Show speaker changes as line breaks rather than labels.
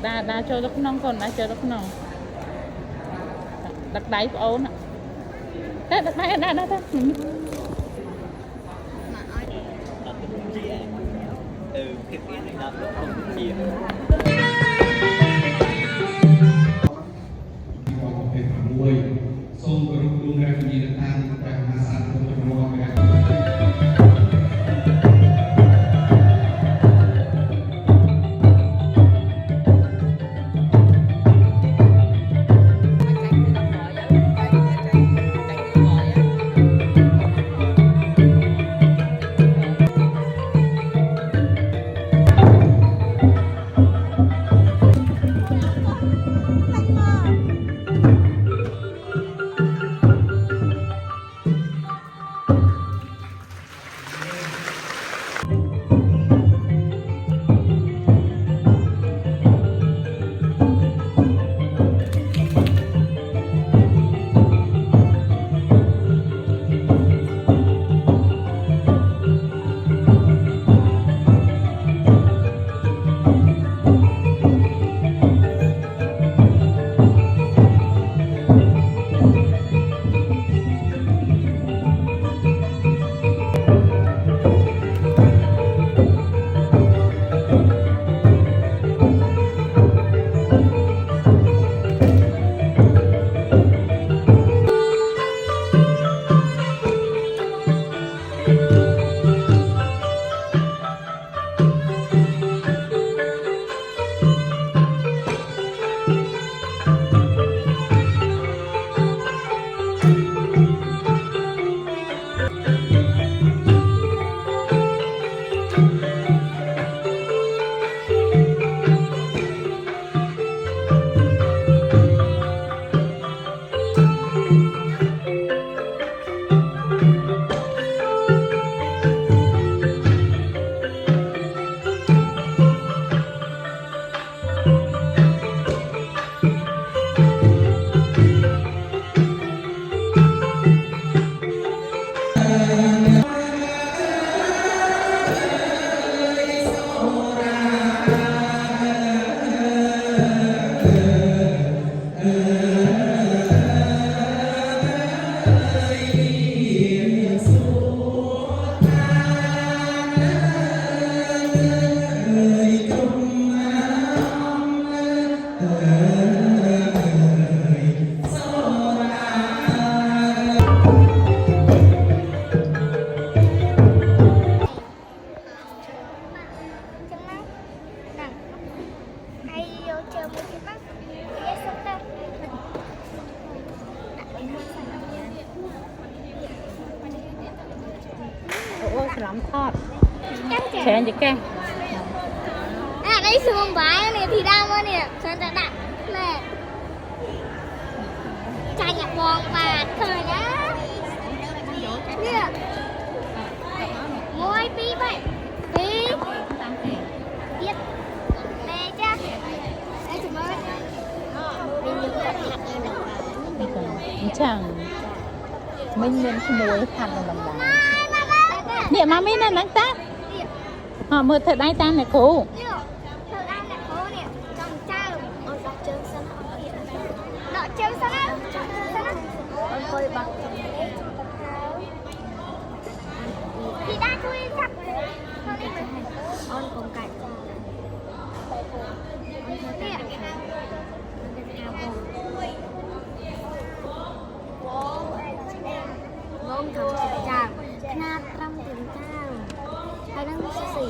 ta đa cho đất nông còn đa cho đất nông đặt đáy của ôn á đặt đáy đa thôi
សូមគោរពរួមរំលឹកតាមព្រះមហាក្សត្រគ្រប់គ្រងរបស់
สลัมทอดแชร์จะแกง
ได้ซูมไว้เนี่ยที่ด้านว่าเนี่ยฉันจะดักแม่ใจอยากมองปาดเธอนะเนี่ยมวยปีไปปีเย็ดแม่จ้าไอ้ถุงมือ
chẳng mình nênขโมยพันลำบากเนี่ยมาไม่นั่นนักตามือเธอได้ตาไหนกู
พี่ได้ช่วยจับอ้อนกงไก่เนี่ยงงทำจังหน้าตรำถึงเจ้าใครนั่งสี่